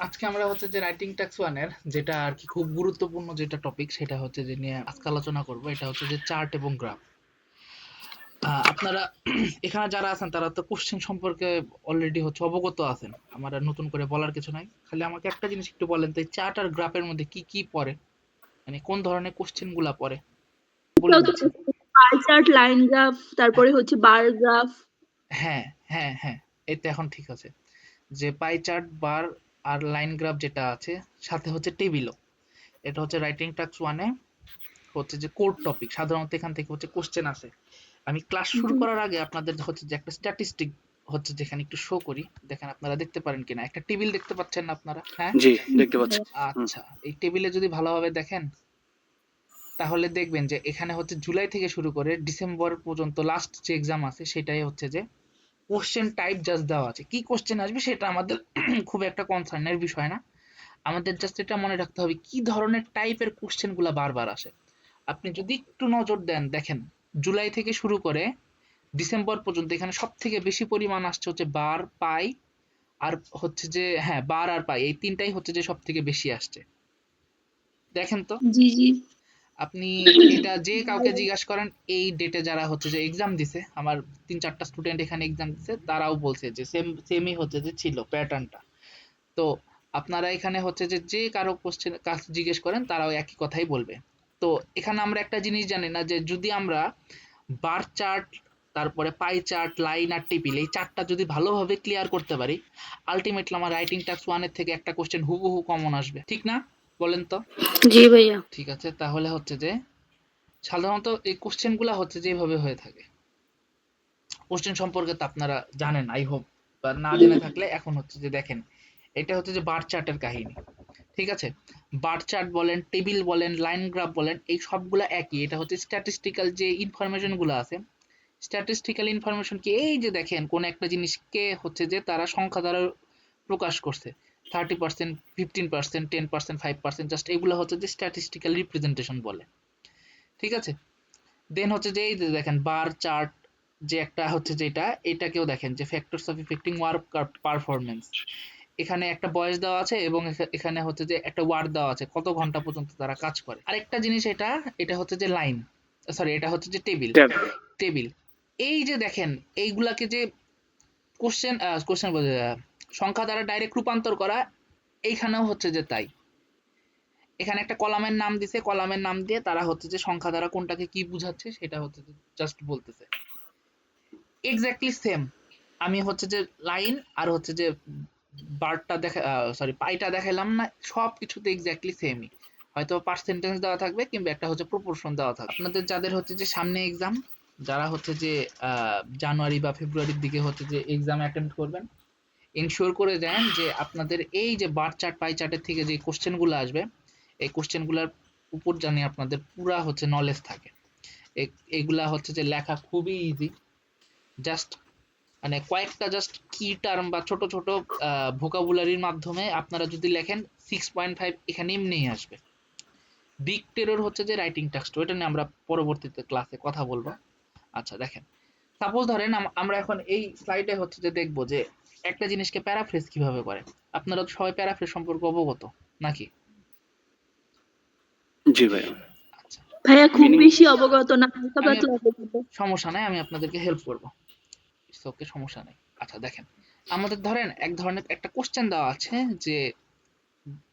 আজকে আমরা হচ্ছে যে রাইটিং ট্যাক্স ওয়ানের যেটা আর কি খুব গুরুত্বপূর্ণ যেটা টপিক সেটা হচ্ছে যে নিয়ে আজকে আলোচনা করব। এটা হচ্ছে যে চার্ট এবং গ্রাফ। আপনারা এখানে যারা আছেন তারা তো কোশ্চেন সম্পর্কে অলরেডি হচ্ছে অবগত আছেন, আমার আর নতুন করে বলার কিছু নাই। খালি আমাকে একটা জিনিস একটু বলেন তো, চার্ট আর গ্রাফের মধ্যে কি কি পড়ে, মানে কোন ধরনের কোশ্চেন গুলা পড়ে বলে এটাও তো দিচ্ছি। পাই চার্ট, লাইন গ্রাফ, তারপরে হচ্ছে বার গ্রাফ। হ্যাঁ হ্যাঁ হ্যাঁ, এটা এখন ঠিক আছে। যে পাই চার্ট, বার আর লাইন গ্রাফ যেটা আছে, সাথে হচ্ছে টেবিলও। এটা হচ্ছে রাইটিং টাস্ক ওয়ানে হচ্ছে যে কোর টপিক। সাধারণত এখান থেকে হচ্ছে কোশ্চেন আসে। আমি ক্লাস শুরু করার আগে আপনাদের হচ্ছে যে একটা স্ট্যাটিস্টিক হচ্ছে যেখানে একটু শো করি, দেখেন আপনারা দেখতে পারেন কিনা। একটা টেবিল দেখতে পাচ্ছেন না আপনারা? হ্যাঁ, জি, দেখতে পাচ্ছি। হুম। আচ্ছা। এই টেবিলে যদি ভালোভাবে দেখেন তাহলে দেখবেন যে এখানে হচ্ছে জুলাই থেকে শুরু করে ডিসেম্বর পর্যন্ত লাস্ট যে এক্সাম আছে সেটাই হচ্ছে যে কোশ্চেন টাইপ জাস্ট দেওয়া আছে। কি কোশ্চেন আসবে সেটা আমাদের খুব একটা কনসার্নের বিষয় না। আমাদের জাস্ট এটা মনে রাখতে হবে কি ধরনের টাইপের কোশ্চেন গুলা বারবার আসে। আপনি যদি একটু নজর দেন, দেখেন জুলাই থেকে শুরু করে ডিসেম্বর পর্যন্ত এখানে সব থেকে বেশি পরিমাণ আসছে হচ্ছে বার, পাই আর হচ্ছে যে হ্যাঁ বার আর পাই, এই তিনটাই হচ্ছে যে সব থেকে বেশি আসছে। দেখেন তো, জি জি। আপনি এটা যে কাউকে জিজ্ঞাসা করেন এই ডেটে যারা হচ্ছে যে এক্সাম দিছে, আমার ৩-৪টা স্টুডেন্ট এখানে এক্সাম দিছে, তারাও বলছে যে সেমই হচ্ছে যে ছিল প্যাটার্নটা। তো আপনারা এখানে হচ্ছে যে যে কারো কোশ্চেন কাছে জিজ্ঞেস করেন তারাও একই কথাই বলবে। তো এখানে আমরা একটা জিনিস জানি না যে যদি আমরা বার চার্ট, তারপরে পাই চার্ট, লাইন আর টেবিল এই চারটা যদি ভালোভাবে ক্লিয়ার করতে পারি, আলটিমেটলি আমার রাইটিং টাস্ক ওয়ানের থেকে একটা কোশ্চেন হুবহু কমন আসবে, ঠিক না? বলেন তো। জি ভাইয়া। ঠিক আছে, তাহলে হচ্ছে যে সাধারণত এই কোশ্চেন গুলা হচ্ছে যে এইভাবে হয়ে থাকে। কোশ্চেন সম্পর্কে তো আপনারা জানেন আই হোপ, বা না জেনে থাকলে এখন হচ্ছে যে দেখেন, এটা হচ্ছে যে বার চার্টের কাহিনী। ঠিক আছে, বার চার্ট বলেন, টেবিল বলেন, লাইন গ্রাফ বলেন, এই সবগুলা একই। এটা হচ্ছে স্ট্যাটিস্টিক্যাল যে ইনফরমেশন গুলো আছে। স্ট্যাটিস্টিক্যাল ইনফরমেশন কি, এই যে দেখেন কোন একটা জিনিসকে হচ্ছে যে তারা সংখ্যা দ্বারা প্রকাশ করছে, 30%, 15%, 10%, 5%, জাস্ট এগুলো হচ্ছে যে স্ট্যাটিস্টিক্যাল রিপ্রেজেন্টেশন বলে। ঠিক আছে, দেন হচ্ছে যে এই যে দেখেন বার চার্ট যে একটা হচ্ছে যেটা, এটাকেও দেখেন যে factors of affecting work performance. এখানে একটা বয়স দেওয়া আছে এবং এখানে হচ্ছে যে একটা ওয়ার্ড দেওয়া আছে কত ঘন্টা পর্যন্ত তারা কাজ করে। আরেকটা জিনিস, এটা এটা হচ্ছে যে লাইন, সরি এটা হচ্ছে যে টেবিল। ট্যাব। টেবিল, এই যে দেখেন এইগুলাকে যে কোশ্চেন কোশ্চেন বলে সংখ্যা দ্বারা ডাইরেক্ট রূপান্তর করা, এইখানেও হচ্ছে যে তাই। এখানে একটা কলামের নাম দিছে, কলামের নাম দিয়ে তারা হচ্ছে যে সংখ্যা দ্বারা কোনটাকে কি বুঝাচ্ছে সেটা হচ্ছে যে জাস্ট বলতেছে। Exactly same. আমি হচ্ছে যে লাইন আর হচ্ছে যে বারটা দেখা, সরি পাইটা দেখাইলাম না, সব কিছুতে এক্স্যাক্টলি সেমই। হয়তো পার্সেন্টেজ দেওয়া থাকবে কিংবা একটা হচ্ছে প্রপোর্শন দেওয়া থাকবে। আপনাদের যাদের হচ্ছে যে সামনে এক্সাম, যারা হচ্ছে যে জানুয়ারি বা ফেব্রুয়ারির দিকে হচ্ছে যে এক্সাম অ্যাটেম্প্ট করবেন, এনশিওর করে দেন যে আপনাদের এই যে বার চার্ট, পাই চার্টের থেকে যে কোশ্চেনগুলো আসবে, এই কোশ্চেনগুলোর উপর জানি আপনাদের পুরা হচ্ছে নলেজ থাকে। এগুলা হচ্ছে যে লেখা খুবই ইজি। জাস্ট মানে কয়েকটা জাস্ট কি টার্ম বা ছোট ছোট ভোকাবুলারির মাধ্যমে আপনারা যদি লেখেন, 6.5 এখানে এমনিই আসবে। বিগ টেরর হচ্ছে যে রাইটিং টাস্ক, ওইটা নিয়ে আমরা পরবর্তীতে ক্লাসে কথা বলবো। আচ্ছা দেখেন, সাপোজ ধরেন আমরা এখন এই স্লাইডে হচ্ছে যে দেখবো যে একটা জিনিসকে প্যারাফ্রেজ কিভাবে করে। আপনারা তো সবাই প্যারাফ্রেজ সম্পর্কে অবগত নাকি? জি ভাইয়া। আচ্ছা, ভাইয়া খুব মিনিং। বেশি অবগত না, হালকা আমি পাতলা অবগত। সমস্যা নাই, আমি আপনাদেরকে হেল্প করব। ইটস ওকে, সমস্যা নাই। আচ্ছা দেখেন, আমাদের ধরেন এক ধরনের একটা কোশ্চেন দেওয়া আছে যে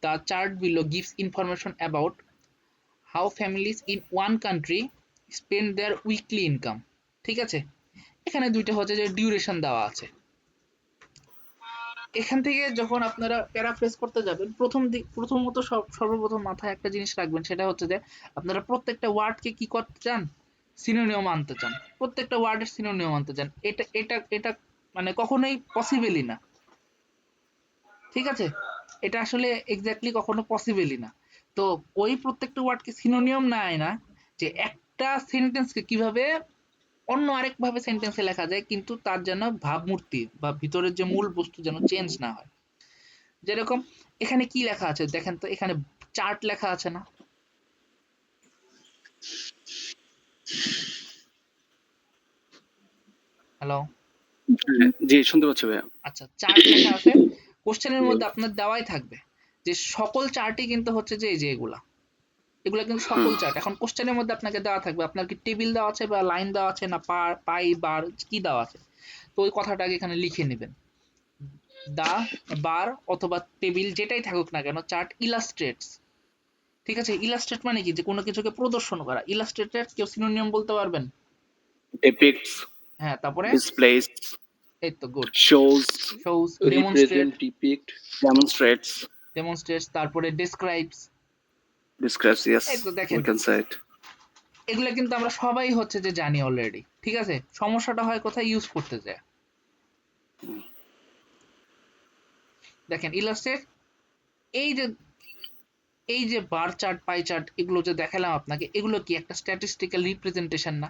the chart below gives information about how families in one country spend their weekly income। ঠিক আছে, এখানে দুইটা হচ্ছে যে ডিউরেশন দেওয়া আছে। এখান থেকে যখন আপনারা প্যারাফ্রেজ করতে যাবেন, প্রথমত সর্বপ্রথম মাথায় একটা জিনিস রাখবেন, সেটা হচ্ছে যে আপনারা প্রত্যেকটা ওয়ার্ডকে কি করতে চান, সিনোনিয়াম আনতে চান। প্রত্যেকটা ওয়ার্ডের সিনোনিয়াম আনতে চান। এটা মানে কখনোই পসিবলই না। ঠিক আছে, এটা আসলে এক্স্যাক্টলি কখনো পসিবলই না। তো ওই প্রত্যেকটা ওয়ার্ডকে সিনোনিয়াম নেয় না, যে একটা সেন্টেন্সকে কিভাবে অন্য আরেক ভাবে সেন্টেন্সে লেখা যায় কিন্তু তার যেন ভাবমূর্তি বা ভিতরের যে মূল বস্তু যেন চেঞ্জ না হয়। যেরকম এখানে কি লেখা আছে দেখেন তো, এখানে চার্ট লেখা আছে না? হ্যালো, হ্যাঁ, জি শুনতে পাচ্ছি ভাইয়া। আচ্ছা চার্ট লেখা আছে, কোশ্চেনের মধ্যে আপনার দেওয়াই থাকবে যে সকল চার্টই কিন্তু হচ্ছে যে এই যে এগুলা কিন্তু সকল চার্ট। এখন কোশ্চেনের মধ্যে আপনাকে দেওয়া থাকবে আপনার কি টেবিল দেওয়া আছে বা লাইন দেওয়া আছে না পাই বার কি দেওয়া আছে, তো ওই কথাটা আগে এখানে লিখে নেবেন। দা বার অথবা টেবিল যেটাই থাকুক না কেন, চার্ট ইলাস্ট্রেটস। ঠিক আছে, ইলাস্ট্রেট মানে কি, যে কোনো কিছুকে প্রদর্শন করা। ইলাস্ট্রেটের কেউ সিনোনিম বলতে পারবেন? depicts, হ্যাঁ, তারপরে displays, এই তো good. shows, shows, represent, depict, demonstrates, demonstrates, তারপরে ডেসক্রাইবস। describes. এই Yes, তো দেখেন, we can say it. এগুলো কিন্তু আমরা সবাই হচ্ছে যে জানি অলরেডি। ঠিক আছে, সমস্যাটা হয় কোথায়, ইউজ করতে যায়। দেখেন ইলাস্ট্রেট, এই যে বার চার্ট, পাই চার্ট, এগুলো যে দেখালাম আপনাকে, এগুলো কি একটা স্ট্যাটিস্টিক্যাল রিপ্রেজেন্টেশন না?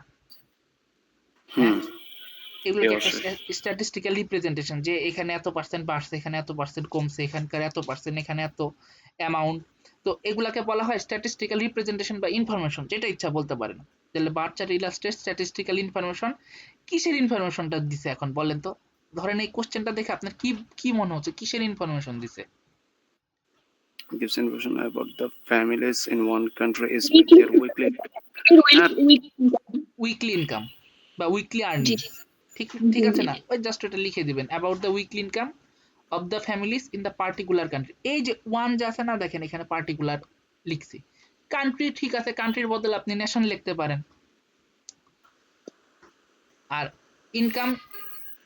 হ্যাঁ, এগুলো কি একটা স্ট্যাটিস্টিক্যাল রিপ্রেজেন্টেশন, যে এখানে এত পার্সেন্ট বাড়ছে, এখানে এত পার্সেন্ট কমছে, এখানকার এত পার্সেন্ট, এখানে এত অ্যামাউন্ট। তো এগুলাকে বলা হয় স্ট্যাটিস্টিক্যাল রিপ্রেজেন্টেশন বা ইনফরমেশন, যেটা ইচ্ছা বলতে পারেন। তাহলে bar chart illustrate statistical information. কিসের ইনফরমেশনটা দিছে এখন বলেন তো? ধরেন এই কোশ্চেনটা দেখে আপনার কি মনে হচ্ছে, কিসের ইনফরমেশন দিছে? Gives information about the families in one country is Weekly- their weekly. Weekly income বা উইকলি আর্নিং। ঠিক আছে না? ওই জাস্ট এটা লিখে দিবেন, about the weekly income of the families in the particular country. এই যে ওয়ান যে আছে না, দেখেন এখানে পার্টিকুলার লিখছি। কান্ট্রি ঠিক আছে, কান্ট্রির বদলে আপনি নেশন লিখতে পারেন। আর ইনকাম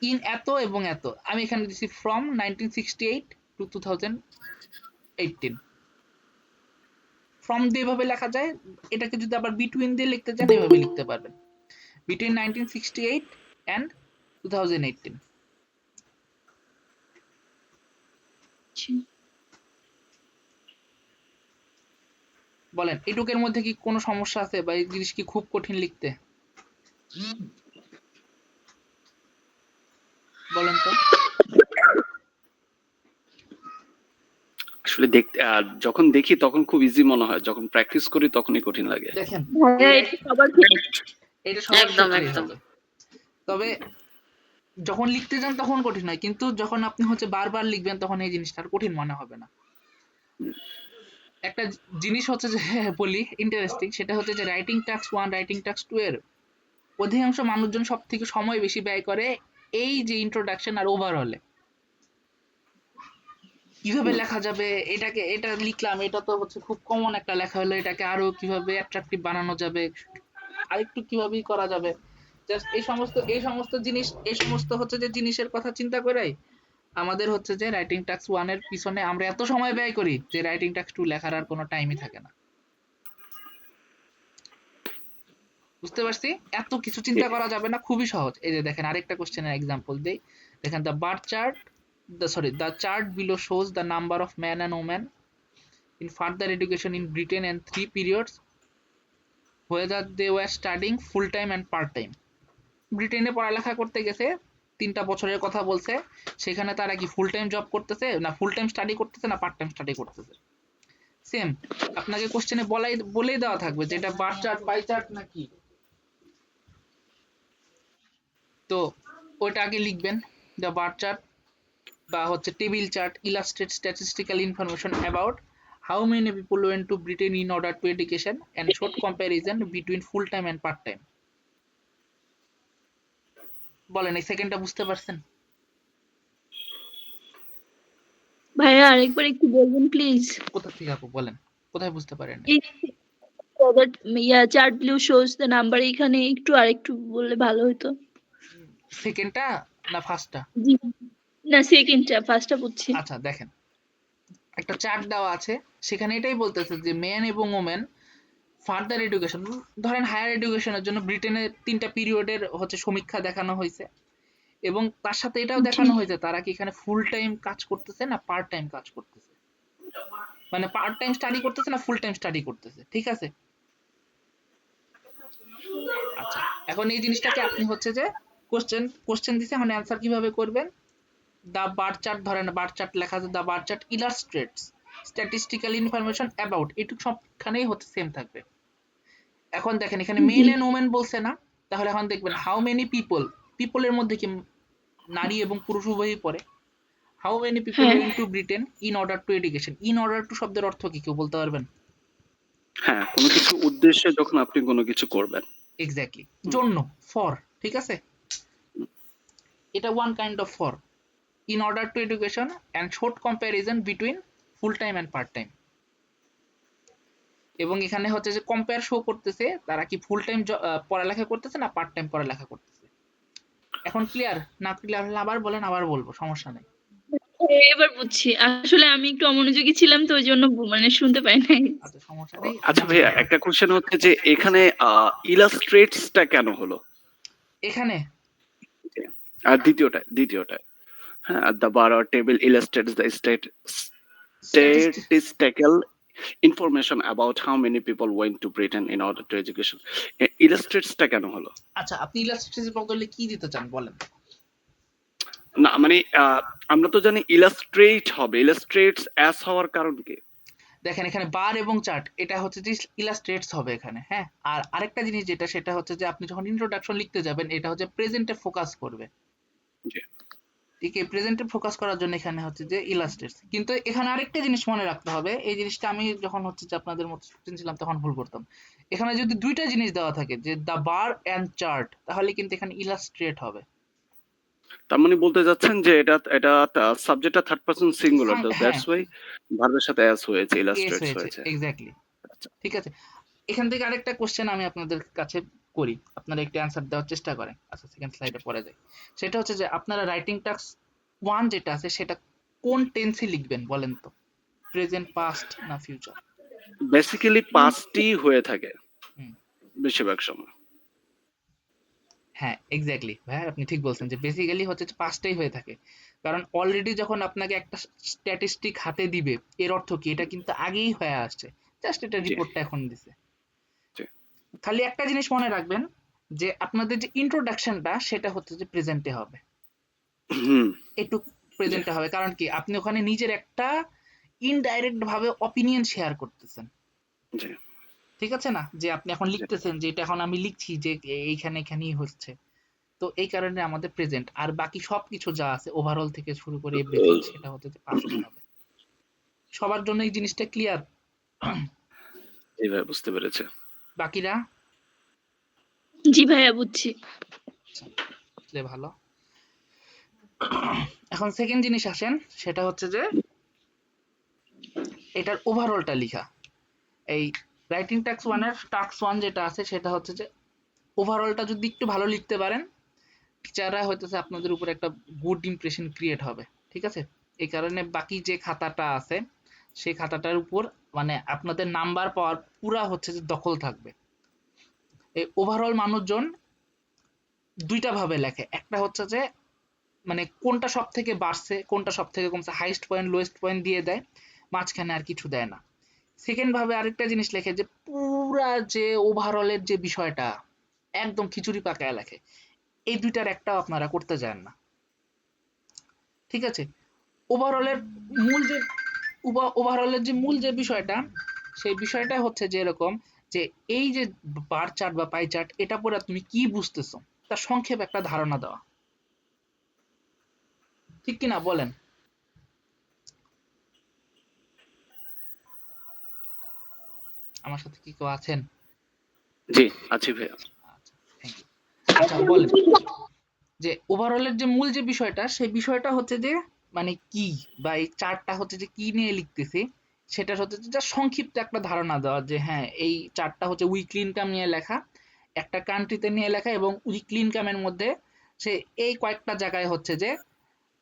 ইন এত এবং এত, আমি এখানে দিছি ফ্রম 1968 টু 2018। ফ্রম দিয়ে এভাবে লেখা যায়, এটাকে যদি আবার বিটুইন দিয়ে লিখতে চান এভাবে লিখতে পারবেন, বিটুইন 1968 and 2018। বলেন এটুকের মধ্যে কি কোনো সমস্যা আছে, বা এই জিনিস কি খুব কঠিন লিখতে? বলেন তো। আসলে দেখতে যখন দেখি তখন খুব ইজি মনে হয়, যখন প্র্যাকটিস করি তখনই কঠিন লাগে। দেখেন ভাইয়া এটা সবার ক্ষেত্রে এটা সবার একদম, ক্ষেত্রেই একদম। হবে। তবে যখন লিখতে যান তখন কঠিন হয়, কিন্তু যখন আপনি হচ্ছে বারবার লিখবেন তখন এই জিনিসটা আর কঠিন মনে হবে না। একটা জিনিস হচ্ছে যে বলি ইন্টারেস্টিং, সেটা হচ্ছে যে রাইটিং টাস্ক 1, রাইটিং টাস্ক 2 এর অধিকাংশ মানুষজন সব থেকে সময় বেশি ব্যয় করে এই যে ইন্ট্রোডাকশন আর ওভারঅলে। কিভাবে লেখা যাবে, এটা লিখলাম, এটা তো হচ্ছে খুব কমন একটা লেখা হলো, এটাকে আরো কিভাবে অ্যাট্রাকটিভ বানানো যাবে, আরেকটু কিভাবে করা যাবে, জাস্ট এই সমস্ত হচ্ছে যে জিনিসের কথা চিন্তা করেই আমাদের হচ্ছে যে রাইটিং টাস্ক 1 এর পিছনে আমরা এত সময় ব্যয় করি যে রাইটিং টাস্ক 2 লেখার আর কোনো টাইমই থাকে না। বুঝতে পারছি? এত কিছু চিন্তা করা যাবে না, খুবই সহজ। এই যে দেখেন আরেকটা কোশ্চেনের এক্সাম্পল দেই। দেখেন the chart below shows the number of men and women in further education in Britain and 3 periods whether they were studying full time and part time। ব্রিটেনে পড়ালেখা করতে গেছে, 3টা বছরের কথা বলছে, সেখানে তারা কি ফুল টাইম জব করতেছে না ফুল টাইম স্টাডি করতেছে না পার্ট টাইম স্টাডি করতেছে। সেম আপনাকে কোশ্চেনে বলেই দেওয়া থাকবে যে এটা বার চার্ট, পাই চার্ট নাকি। তো ওইটা আগে লিখবেন, দ্য বার চার্ট বা হচ্ছে table chart illustrate statistical information about how many people went to Britain in order to education and short comparison between full time and part time. বলেন এই সেকেন্ডটা বুঝতে পারছেন? ভাইয়া আরেকবার একটু বলবেন প্লিজ। কোথা থেকে আপু বলেন, কোথায় বুঝতে পারেন? Chart blue shows the number, এখানে একটু আরেকটু বললে ভালো হতো। সেকেন্ডটা না ফার্স্টটা? জি না, সেকেন্ডটা, ফার্স্টটা বুঝছি। আচ্ছা দেখেন একটা চার্ট দেওয়া আছে, সেখানে এটাই বলতেছে যে মেন এবং ওমেন ফার্দার এডুকেশন, ধরেন হায়ার এডুকেশনের জন্য ব্রিটেনের 3টা পিরিয়ডের হচ্ছে সমীক্ষা দেখানো হয়েছে, এবং তার সাথে এটাও দেখানো হয়েছে তারা কি এখানে ফুল টাইম কাজ করতেছে না পার্ট টাইম কাজ করতেছে, মানে পার্ট টাইম স্টাডি করতেছে না ফুল টাইম স্টাডি করতেছে। ঠিক আছে, আচ্ছা এখন এই জিনিসটাকে আপনি হচ্ছে যে কোশ্চেন দিছে, এখন অ্যান্সার কিভাবে করবেন? দা বার চার্ট, ধরেন বার চার্ট লেখা আছে, the bar chart illustrates statistical information about, এটুকু সবখানেই হচ্ছে সেম থাকবে। এখন দেখেন এখানে মেল এন্ড ওমেন বলছে না, তাহলে এখন দেখবেন হাউ মেনি পিপলের মধ্যে কি নারী এবং পুরুষ উভয়ই পড়ে, হাউ মেনি পিপল হ্যাঁ went to Britain in order to education. In order to শব্দের অর্থ কি কেউ বলতে পারবেন? হ্যাঁ, কোনো কিছু উদ্দেশ্যে যখন আপনি কোনো কিছু করবেন। এক্স্যাক্টলি, হুম, জন্য, ফর, ঠিক আছে? হুম। এটা one kind of for, in order to education and short comparison between full time and part time. এবং এখানে হচ্ছে যে কম্পেয়ার শো করতেছে তারা কি ফুল টাইম পড়ালেখা করতেছে না পার্ট টাইম পড়ালেখা করতেছে। এখন ক্লিয়ার? না ক্লিয়ার হলে আবার বলেন, আবার বলবো, সমস্যা নেই। এবার বুঝছি। আসলে আমি একটু অমনোযোগী ছিলাম তো ওইজন্য মানে শুনতে পাই নাই। আচ্ছা, সমস্যা নেই, আচ্ছা মনে ভাইয়া, রাখবেন। একটা কোশ্চেন হচ্ছে যে এখানে ইলাস্ট্রেটসটা কেন হলো? এখানে জি। আর দ্বিতীয়টা, হ্যাঁ, the bar or table illustrates the statistic, statistical information about how many people went to Britain in order to education. Illustrates-টা কেন হলো? আচ্ছা আপনি ইলাস্ট্রেটিভ বদলে কি দিতে চান বলেন? না মানে আমরা তো জানি illustrate হবে, illustrates as হওয়ার কারণ কি? দেখেন এখানে বার এবং চার্ট, এটা হচ্ছে যে ইলাস্ট্রেটস হবে এখানে, হ্যাঁ। আর আরেকটা জিনিস যেটা, সেটা হচ্ছে যে আপনি যখন ইন্ট্রোডাকশন লিখতে যাবেন এটা হচ্ছে প্রেজেন্টে ফোকাস করবে। জি। ঠিক এই প্রেজেন্টে ফোকাস করার জন্য এখানে হচ্ছে যে ইলাস্ট্রেটস। কিন্তু এখানে আরেকটা জিনিস মনে রাখতে হবে, এই জিনিসটা আমি যখন হচ্ছে যে আপনাদের মতো স্টুডেন্ট ছিলাম তখন ভুল করতাম। এখানে যদি দুইটা জিনিস দেওয়া থাকে যে দা বার এন্ড চার্ট, তাহলে কিন্তু এখানে ইলাস্ট্রেট হবে। তার মানে বলতে যাচ্ছেন যে এটা সাবজেক্টটা থার্ড পারসন সিঙ্গুলার, হ্যাঁ, দ্যাটস ওয়াই ভার্বের সাথে as হয়েছে, এস illustrates হয়েছে, হয়েছে। এক্স্যাক্টলি। আচ্ছা। ঠিক আছে, এখান থেকে আরেকটা কোশ্চেন আমি আপনাদের কাছে করি, আপনারা একটু অ্যান্সার দেওয়ার চেষ্টা করেন। আচ্ছা, সেকেন্ড স্লাইডে পরে যাই। সেটা হচ্ছে যে আপনারা রাইটিং টাস্ক 1 যেটা আছে সেটা কোন টেন্সে লিখবেন বলেন তো? প্রেজেন্ট, পাস্ট না ফিউচার? বেসিক্যালি পাঁচটি হয়ে থাকে হুম, বেশিরভাগ সময়। হ্যাঁ এক্স্যাক্টলি ভাই, আপনি ঠিক বলছেন যে বেসিক্যালি হচ্ছে যে পাঁচটাই হয়ে থাকে। কারণ অলরেডি যখন আপনাকে একটা স্ট্যাটিস্টিক হাতে দিবে, এর অর্থ কি এটা কিন্তু আগেই হয়ে আসছে, জাস্ট এটা জি, রিপোর্টটা এখন দিছে। জি। খালি একটা জিনিস মনে রাখবেন যে আপনাদের যে ইন্ট্রোডাকশনটা সেটা হচ্ছে যে প্রেজেন্টে হবে, হুম, একটু জি, প্রেজেন্টে হবে। কারণ কি আপনি ওখানে নিজের একটা ইনডাইরেক্ট ভাবে অপিনিয়ন শেয়ার করতেছেন, জি, ঠিক আছে না? যে আপনি এখন জি। লিখতেছেন যে এটা এখন আমি লিখছি যে এইখানে এখানেই হচ্ছে। তো এই কারণে আমাদের প্রেজেন্ট, আর বাকি সবকিছু যা আছে ওভারঅল থেকে শুরু করে এভরিথিং সেটা হচ্ছে যে পাস্টে হবে। সবার জন্য এই জিনিসটা ক্লিয়ার? এইভাবে বুঝতে পেরেছে। বাকিরা? জি ভাইয়া বুঝছি। আচ্ছা, বুঝলে ভালো। এখন সেকেন্ড জিনিস আসেন, সেটা হচ্ছে যে এটার ওভারঅলটা লিখা। এই রাইটিং টাস্ক 1 যেটা আছে সেটা হচ্ছে যে ওভারঅলটা যদি একটু ভালো লিখতে পারেন, টিচাররা হইতেছে আপনাদের উপর একটা গুড ইমপ্রেশন ক্রিয়েট হবে, ঠিক আছে? এই কারণে বাকি যে খাতাটা আছে সেই খাতাটার উপর মানে আপনাদের নাম্বার পাওয়ার পুরা হচ্ছে যে দখল থাকবে। এই ওভারঅল মানুষজন দুইটা ভাবে লেখে, একটা হচ্ছে যে মানে কোনটা সব থেকে বাড়ছে কোনটা সব থেকে কমছে, হাইস্ট পয়েন্ট লোয়েস্ট পয়েন্ট দিয়ে দেয়, মাঝখানে আর কিছু দেয় না। সেকেন্ড ভাবে আরেকটা জিনিস লেখে যে পুরা যে ওভারঅলের যে বিষয়টা একদম খিচুড়ি পাকায় লেখে। এই দুইটার একটাও আপনারা করতে যান না, ঠিক আছে? ওভারঅলের মূল যে ওভারঅলের যে মূল যে বিষয়টা, সেই বিষয়টা হচ্ছে যে এরকম যে এই যে বার চার্ট বা পাই চার্ট, এটা পরে তুমি কি বুঝতেছো তার সংক্ষেপ একটা ধারণা দেওয়া, ঠিক কিনা বলেন? আমার সাথে কি কেউ আছেন? জি, আছি ভাইয়া। আচ্ছা, থ্যাংক ইউ। আচ্ছা বলেন যে ওভারঅলের যে মূল যে বিষয়টা, সেই বিষয়টা হচ্ছে যে মানে কি, বা এই চার্টটা হচ্ছে যে কি নিয়ে লিখতেছি, সেটা হচ্ছে যে যা সংক্ষিপ্ত একটা ধারণা দেওয়া যে হ্যাঁ এই চার্টটা হচ্ছে উইকলি ইনকাম নিয়ে লেখা, একটা কান্ট্রিতে নিয়ে লেখা, এবং উইকলি ইনকামের মধ্যে সে এই কয়েকটা জায়গায় হচ্ছে যে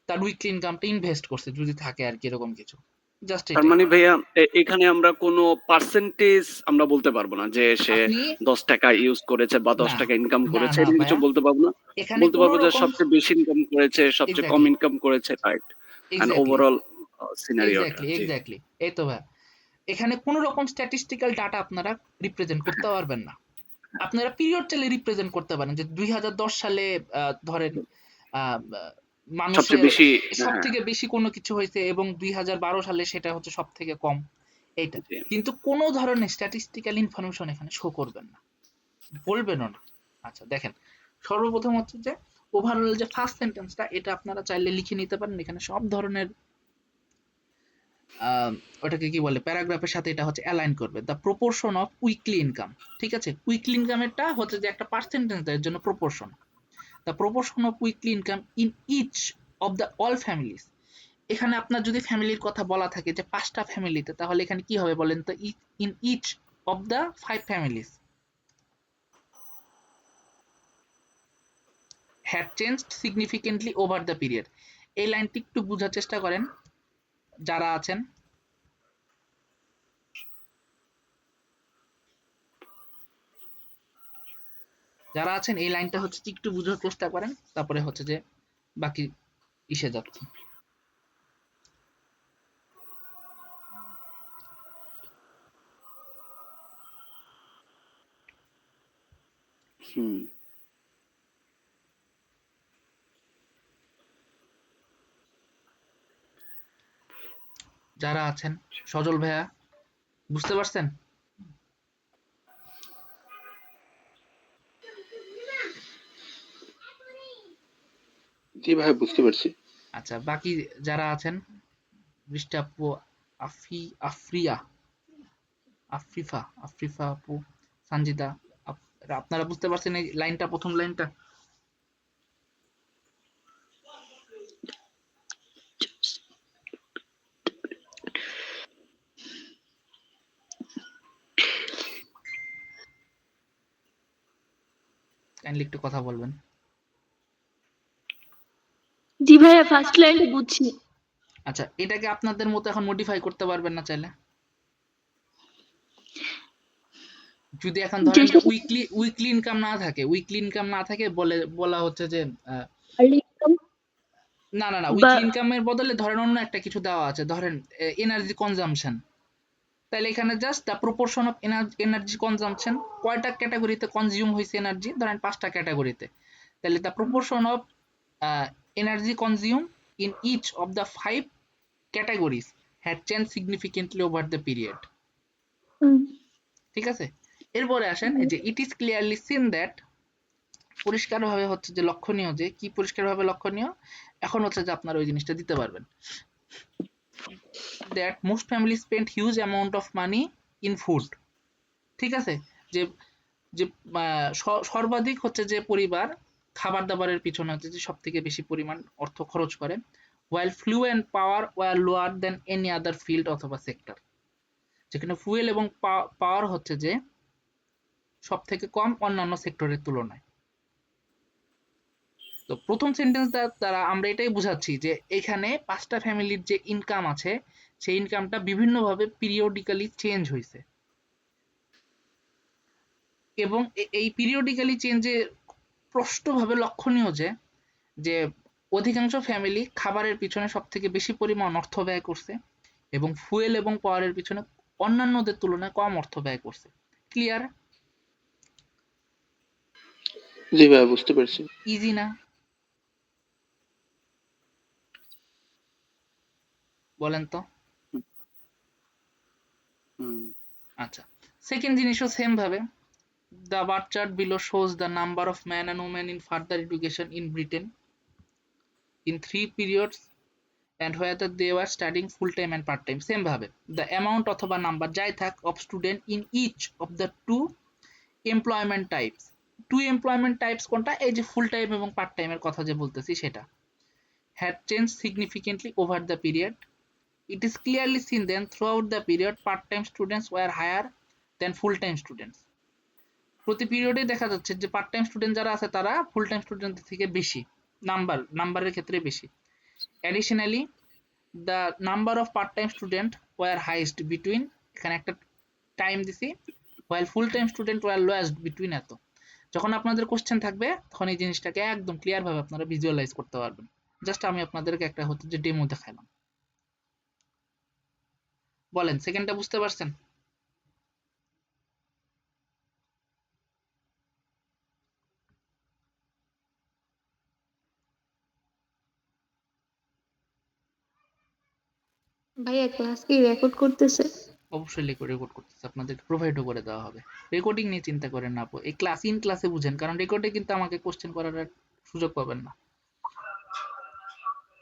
তার উইকলি ইনকামটা ইনভেস্ট করছে যদি থাকে আর কি, এরকম কিছু, জাস্ট তার এটাই। মানে ভাইয়া এখানে আমরা কোনো পার্সেন্টেজ আমরা বলতে পারবো না যে সে আপনি 10 টাকা ইউজ করেছে বা 10 না, টাকা ইনকাম না করেছে, না এরকম কিছু ভাইয়া, বলতে পারবো না। এখানে বলতে কোনো পারবো যে রকম, সবচেয়ে বেশি ইনকাম করেছে, সবচেয়ে কম এক্স্যাক্টলি, ইনকাম করেছে, রাইট? এন্ড এক্স্যাক্টলি, ওভারঅল সিনারিওটা। এক্স্যাক্টলি, জি। এক্স্যাক্টলি, এই তো ভাইয়া। এখানে কোনো রকম স্ট্যাটিস্টিক্যাল ডাটা আপনারা রিপ্রেজেন্ট করতে পারবেন না। আপনারা পিরিয়ড চাইলে রিপ্রেজেন্ট করতে পারেন যে 2010 সালে ধরেন আহ, সবচেয়ে মানুষের বেশি, সব হ্যাঁ, থেকে বেশি কোনো কিছু হয়েছে এবং 2012 সালে সেটা হচ্ছে সব থেকে কম, এইটা। জি। কিন্তু কোনো ধরনের স্ট্যাটিস্টিক্যাল ইনফরমেশন এখানে শো করবেন না, বলবেনও না। আচ্ছা দেখেন, সর্বপ্রথম হচ্ছে যে ওভারঅল যে ফার্স্ট সেন্টেন্সটা এটা আপনারা চাইলে লিখে নিতে পারেন, এখানে সব ধরনের ওটাকে কি বলে প্যারাগ্রাফের সাথে এটা হচ্ছে অ্যালাইন করবে। The proportion of weekly income, ঠিক আছে, উইকলি ইনকামেরটা হচ্ছে যে একটা পার্সেন্টেজ এর জন্য proportion. The proportion of weekly income in each of the all families, এখানে আপনার যদি ফ্যামিলির কথা বলা থাকে যে 5টা ফ্যামিলিতে, তাহলে এখানে কি হবে বলেন তো, in each of the 5 families had changed significantly over the period. এই লাইনটি একটু বোঝার চেষ্টা করেন যারা আছেন। যারা আছেন এই লাইনটা হচ্ছে একটু বোঝার চেষ্টা করেন, তারপরে হচ্ছে যে বাকি ইসে যাচ্ছে। হুম। যারা আছেন, সজল ভাইয়া বুঝতে পারছেন? জি ভাই, বুঝতে পারছি। আচ্ছা, বাকি যারা আছেন, বৃষ্টি আপু, আফরিয়া, আফরিফা আপু, সানজিদা, আপনারা বুঝতে পারছেন এই লাইনটা, প্রথম লাইনটা? কাইন্ডলি একটু কথা বলবেন। জি ভাইয়া ফার্স্ট লাইনটা বুঝছি। আচ্ছা, এটাকে আপনাদের মতো এখন মডিফাই করতে পারবেন না চাইলে? যদি এখন ধরেন যে উইকলি ইনকাম না থাকে, বলা হচ্ছে যে না উইকলি ইনকামের বদলে ধরেন অন্য একটা কিছু দেওয়া আছে, ধরেন এনার্জি কনজাম্পশন, তাহলে এখানে just the proportion of energy consumption, কয়টা ক্যাটাগরিতে কনজিউম হয়েছে এনার্জি, ধরেন 5টা ক্যাটাগরিতে, তাহলে the proportion of energy consume in each of the 5 categories had change significantly over the period. ঠিক আছে, এরপরে আসেন এই যে it is clearly seen that, পরিষ্কারভাবে হচ্ছে যে লক্ষণীয়, যে কি পরিষ্কারভাবে লক্ষণীয়, এখন হচ্ছে যে আপনারা ওই জিনিসটা দিতে পারবেন, that most family spend huge amount of money in food. ঠিক আছে, যে যে সর্বাধিক হচ্ছে যে পরিবার খাবার দাবারের পিছনে হচ্ছে যে সব থেকে বেশি পরিমাণ অর্থ খরচ করে, while fuel and power were lower than any other field অথবা সেক্টর, যেখানে ফুয়েল এবং পাওয়ার হচ্ছে যে সব থেকে কম অন্যান্য সেক্টরের তুলনায়। তো প্রথম সেন্টেন্স দ্বারা আমরা এটাই বুঝাচ্ছি যে এখানে 5টা ফ্যামিলির যে ইনকাম আছে, সেই ইনকামটা বিভিন্নভাবে পিরিয়ডিক্যালি চেঞ্জ হয়েছে, এবং এই পিরিয়ডিক্যালি চেঞ্জে স্পষ্টভাবে লক্ষণীয় যে যে অধিকাংশ ফ্যামিলি খাবারের পিছনে সব থেকে বেশি পরিমাণ অর্থ ব্যয় করছে, এবং ফুয়েল এবং পাওয়ারের পিছনে অন্যান্যদের তুলনায় কম অর্থ ব্যয় করছে। ক্লিয়ার? জি ভাই, বুঝতে পারছি। ইজি না? বলেন তো। হুম। আচ্ছা, সেকেন্ড জিনিসও সেম ভাবে, the bar chart below shows the number of men and women in further education in Britain in 3 periods and whether they were studying full time and part time. Same ভাবে the amount অথবা number যাই থাক of student in each of the two employment types, কোনটা, এই যে full time এবং part টাইমের কথা যে বলতেছি সেটা, had changed significantly over the period. It is clearly seen then throughout the period part time students were higher than full time students. প্রতি পিরিয়ডে দেখা যাচ্ছে যে পার্ট টাইম স্টুডেন্ট যারা আছে তারা ফুল টাইম স্টুডেন্ট থেকে বেশি, নাম্বারের ক্ষেত্রে বেশি। Additionally the number of part time student were highest between, এখানে একটা টাইম দিছি, while full time student were lowest between এত। যখন আপনাদের কোশ্চেন থাকবে তখন এই জিনিসটাকে একদম ক্লিয়ার ভাবে আপনারা ভিজুয়ালাইজ করতে পারবেন। জাস্ট আমি আপনাদেরকে একটা হচ্ছে যে ডেমো দেখালাম। বলেন সেকেন্ডটা বুঝতে পারছেন? ভাইয়া ক্লাস কি রেকর্ড করতেছে? অবশ্যই রেকর্ড করতেছে, আপনাদেরকে প্রোভাইডও করে দেওয়া হবে। রেকর্ডিং নিয়ে চিন্তা করেন না আপু, এই ক্লাসে বুঝেন, কারণ রেকর্ডে কিন্তু আমাকে কোশ্চেন করার সুযোগ পাবেন না।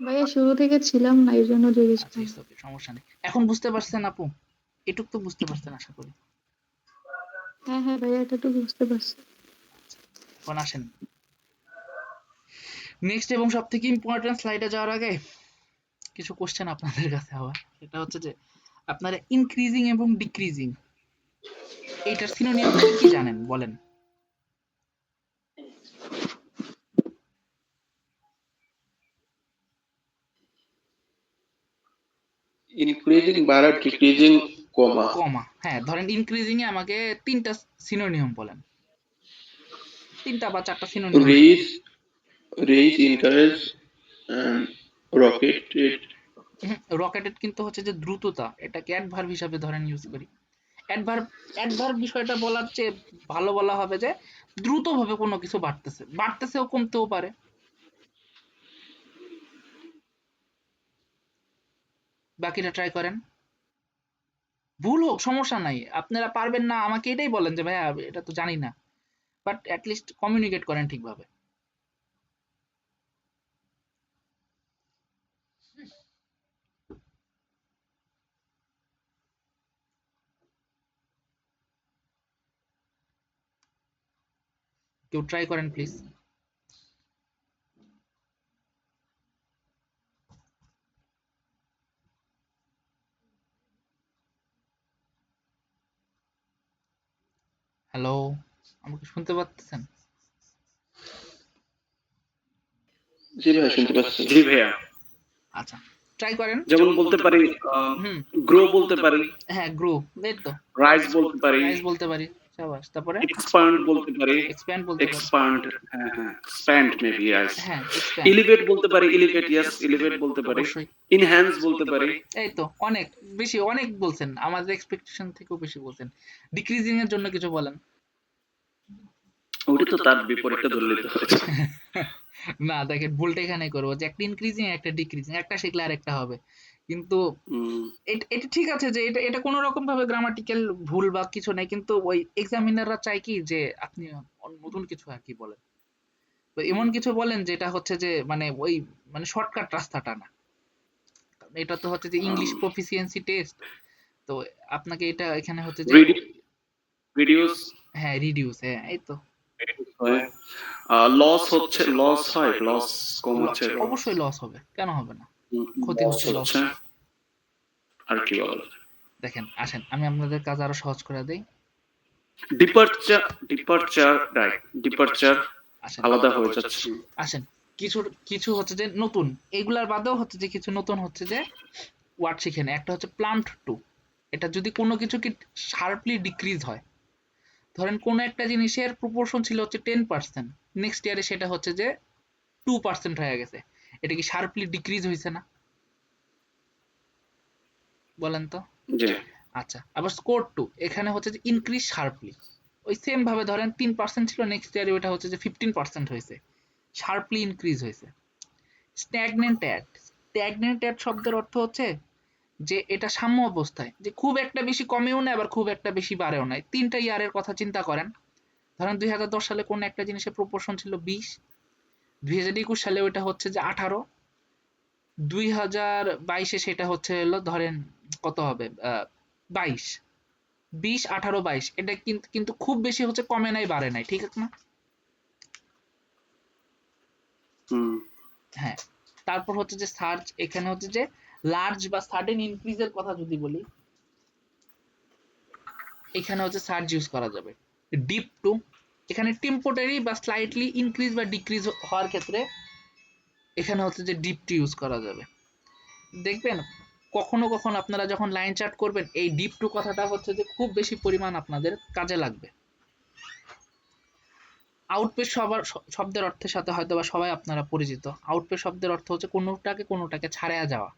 ভাইয়া শুরু থেকে ছিলাম না, এই জন্য জিজ্ঞেস আচ্ছা, করলাম। it's okay, সমস্যা নেই। এখন বুঝতে পারছেন আপু? এটুক তো বুঝতে পারছেন আশা করি। হ্যাঁ হ্যাঁ ভাইয়া, এটা তো বুঝতে পারছি। এখন আসেন নেক্সট এবং সব থেকে ইম্পর্টেন্ট স্লাইডে যাওয়ার আগে কিছু কোশ্চেন আপনাদের কাছে আবার, সেটা হচ্ছে যে আপনারা ইনক্রিজিং এবং ডিক্রিজিং এইটার সিনোনিয়াম কি কি জানেন বলেন? ইনক্রিজিং বাড়া, ডিক্রিজিং কমা। কমা, হ্যাঁ ধরেন ইনক্রিজিং এ আমাকে তিনটা সিনোনিয়াম বলেন, তিনটা বা চারটা সিনোনিয়াম বলেন। Reis, encourage, রকেটেড। রকেটেড কিন্তু হচ্ছে যে দ্রুততা, এটাকে অ্যাডভার্ব হিসাবে ধরেন ইউজ করি। অ্যাডভার্ব অ্যাডভার্ব বিষয়টা বলার চেয়ে ভালো বলা হবে যে দ্রুতভাবে কোনো কিছু বাড়তেছে, বাড়তেছেও কমতেও পারে। বাকিটা ট্রাই করেন, ভুল হোক সমস্যা নাই, আপনারা পারবেন না আমাকে এটাই বলেন যে ভাইয়া এটা তো জানি না, বাট অ্যাটলিস্ট কমিউনিকেট করেন ঠিকভাবে। কেউ ট্রাই করেন প্লিজ। হ্যালো, আমাকে শুনতে পাচ্ছেন? জি ভাই, শুনতে পাচ্ছি। জি ভাইয়া, আচ্ছা, ট্রাই করেন। যেমন বলতে পারি হুম, গ্রো বলতে পারি, হ্যাঁ গ্রো, এই তো রাইজ বলতে পারি, রাইজ বলতে পারি, সাবাস। তারপরে এক্সপান্ড বলতে পারি, এক্সপ্যান্ড বলতে পারি, এক্সপান্ড, হ্যাঁ হ্যাঁ, স্প্যান্ড মেবি, ইয়েস। হ্যাঁ এক্সপ্যান্ড, এলিভেট বলতে পারি, এলিভেট, ইয়েস এলিভেট বলতে পারি, অবশ্যই। ইনহ্যান্স বলতে পারি। এই তো অনেক বেশি, অনেক বলছেন, আমাদের এক্সপেকটেশন থেকেও বেশি বলছেন। ডিক্রিজিং এর জন্য কিছু বলেন। ওটা তো তার বিপরীতটা ধরে নিতে হয়েছে। না দেখেন, ভুলটা এখানেই করবো যে একটা ইনক্রিজিং একটা ডিক্রিজিং, একটা শিখলে আরেকটা হবে, কিন্তু এটা ঠিক আছে যে এটা এটা কোনো রকম ভাবে গ্রামাটিক্যাল ভুল বা কিছু নাই, কিন্তু ওই এক্সামিনাররা চায় কি যে আপনি নতুন কিছু আর কি বলেন, তো এমন কিছু বলেন যেটা হচ্ছে যে মানে ওই মানে শর্টকাট রাস্তাটা না, কারণ এটা তো হচ্ছে যে ইংলিশ প্রফিসিয়েন্সি টেস্ট, তো আপনাকে এটা এখানে হচ্ছে যে রিডিউস, হ্যাঁ রিডিউস, হ্যাঁ এই তো হয়, লস হচ্ছে, লস হয়, লস কম হচ্ছে, অবশ্যই লস হবে, কেন হবে না, ক্ষতি লস হচ্ছে, লস। হচ্ছে। আর কি বল, দেখেন আসেন আমি আপনাদের কাজ আরো সহজ করে দেই। ডিপারচার, ডিপারচার, রাইট, ডিপারচার আসেন আলাদা হয়ে যাচ্ছে। আসেন কিছু কিছু হচ্ছে যে নতুন, এগুলার বাদেও হচ্ছে যে কিছু নতুন হচ্ছে যে ওয়ার্ড শিখেন। একটা হচ্ছে প্লাম্প টু, এটা যদি কোনো কিছু কি শার্পলি ডিক্রিজ হয়, ধরেন কোনো একটা জিনিসের প্রপোর্শন ছিল হচ্ছে 10%, নেক্সট ইয়ারে সেটা হচ্ছে যে 2% হয়ে গেছে, এটা কি শার্পলি ডিক্রিজ হয়েছে না? বলেন তো। জি, আচ্ছা, আবার স্কোর টু, এখানে হচ্ছে যে ইনক্রিজ শার্পলি, ওই সেম ভাবে ধরেন 3% ছিল, নেক্সট ইয়ারে ওটা হচ্ছে যে 15% হয়েছে, শার্পলি ইনক্রিজ হয়েছে। স্ট্যাগনেন্ট অ্যাড, স্ট্যাগনেন্ট অ্যাড শব্দের অর্থ হচ্ছে যে এটা সাম্য অবস্থায়, যে খুব একটা বেশি কমেও না আবার খুব একটা বেশি বাড়েও নাই। তিনটা ইয়ারের কথা চিন্তা করেন, ধরেন 2010 সালে কোন একটা জিনিসের প্রপোর্শন ছিল 20, 2021 সালে ওটা হচ্ছে যে 18, 2022-এ সেটা হচ্ছে হলো ধরেন কত হবে 22, 20, 18, 22, এটা কিন্তু কিন্তু খুব বেশি হচ্ছে কমে নাই বাড়ে নাই, ঠিক আছে না? হ্যাঁ, তারপর হচ্ছে যে সার্চ, এখানে হচ্ছে যে লার্জ বা সাডেন ইনক্রিজের কথা যদি বলি, এখানে হচ্ছে সার্চ ইউজ করা যাবে। ডিপ টু, এখানে টেম্পোরারি বা স্লাইটলি ইনক্রিজ বা ডিক্রিজ হওয়ার ক্ষেত্রে এখানে হচ্ছে যে ডিপ টু ইউজ করা যাবে। দেখবেন কখনো কখনো আপনারা যখন লাইন চার্ট করবেন এই ডিপ টু কথাটা হচ্ছে যে খুব বেশি পরিমাণ আপনাদের কাজে লাগবে। আউটপেস সবার শব্দের অর্থের সাথে হয়তো বা সবাই আপনারা পরিচিত। আউটপেস শব্দের অর্থ হচ্ছে কোনোটাকে ছাড়া যাওয়া,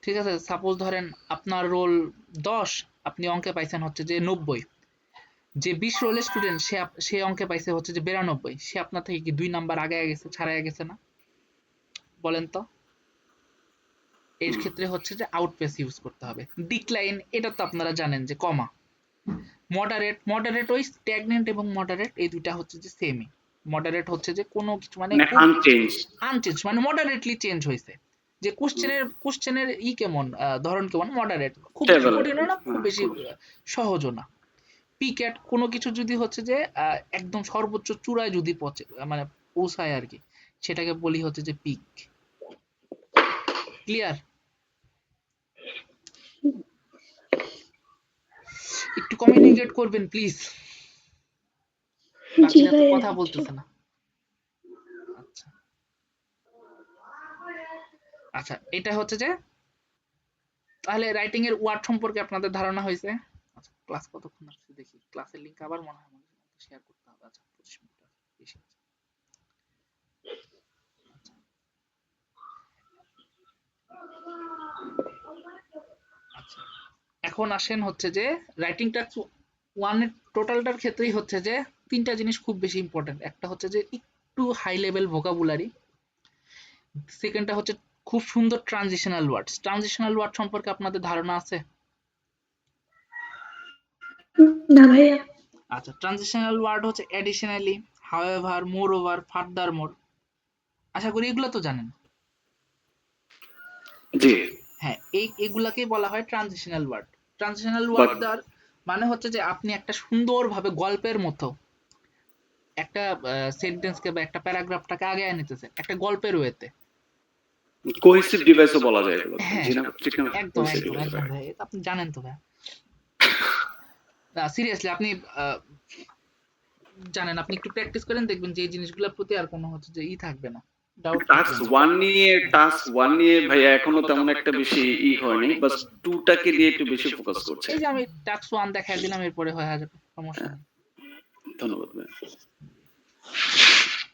ঠিক আছে? সাপোজ ধরেন আপনার রোল 10, আপনি অঙ্কে পাইছেন হচ্ছে যে 90, যে 20 রোলের স্টুডেন্ট সে অঙ্কে পাইছে হচ্ছে যে 92, সে আপনার থেকে কি 2 নাম্বার আগে গেছে, ছাড়াই গেছে না? বলেন তো। এর ক্ষেত্রে হচ্ছে যে আউটপেস ইউজ করতে হবে। ডিক্লাইন, এটা তো আপনারা জানেন যে কমা। মডারেট, মডারেট ওই স্ট্যাগনেন্ট এবং মডারেট এই দুইটা হচ্ছে যে সেমই। মডারেট হচ্ছে যে কোনো কিছু মানে মানে আনচেঞ্জ। আনচেঞ্জ মানে মডারেটলি চেঞ্জ হয়েছে, যে কোশ্চেনের কেমন, ধরন কেমন, মডারেট, খুব বেশি Stable। কঠিনও না, খুব বেশি খুব। সহজও না। পিক্যাট কোনো কিছু যদি হচ্ছে যে একদম সর্বোচ্চ চূড়ায় যদি মানে পৌঁছায় আর কি, সেটাকে বলি হচ্ছে যে পিক। ক্লিয়ার? একটু কমিউনিকেট করবেন প্লিজ, জি বাকিরা তো ভাইয়া। কথা বলতেছে না। আচ্ছা আচ্ছা, এটা হচ্ছে যে তাহলে রাইটিং এর ওয়ার্ড সম্পর্কে আপনাদের ধারণা হয়েছে। আচ্ছা, ক্লাস কতক্ষণ আসছে দেখি, ক্লাসের লিংক আবার মনে হয় আমাদের শেয়ার করতে হবে। আচ্ছা 25 মিনিট বেশি আছে। আচ্ছা আচ্ছা, এখন আসেন হচ্ছে যে রাইটিং টাস্ক 1 এর টোটালটার ক্ষেত্রেই হচ্ছে যে তিনটা জিনিস খুব বেশি ইম্পর্টেন্ট। একটা হচ্ছে যে একটু হাই লেভেল ভোকাবুলারি, সেকেন্ডটা হচ্ছে খুব সুন্দর ট্রানজিশনাল ওয়ার্ডস। ট্রানজিশনাল ওয়ার্ড সম্পর্কে আপনাদের ধারণা আছে? না ভাইয়া। আচ্ছা, ট্রানজিশনাল ওয়ার্ড হচ্ছে additionally, however, moreover, furthermore. আশা করি এগুলো তো জানেন। জি। হ্যাঁ, এগুলাকেই বলা হয় transitional word. Transitional but word দেওয়ার মানে হচ্ছে যে আপনি একটা সুন্দরভাবে গল্পের মতো একটা সেন্টেন্সকে বা একটা প্যারাগ্রাফটাকে আগে নিতেছেন একটা গল্পের ওয়েতে। কোহেসিভ ডিভাইসও বলা যায় এগুলো। হ্যাঁ, জি না, ঠিক না? একদম কোহেসিভ একদম ডিভাইস। একদম ভাই, এটা আপনি জানেন তো ভাই। না সিরিয়াসলি আপনি আহ, জানেন, আপনি একটু প্র্যাকটিস করেন, দেখবেন যে এই জিনিসগুলোর প্রতি আর কোনো হচ্ছে যে থাকবে না, ডাউট থাকবে না। টাস্ক 1 নিয়ে ভাইয়া এখনো তেমন একটা বেশি হয়নি, বাস 2 টাকে দিয়ে একটু বেশি ফোকাস করছে। এই যে আমি টাস্ক 1 দেখাই দিলাম, এরপরে হয়ে যাবে, সমস্যা হ্যাঁ, নেই। ধন্যবাদ ভাইয়া।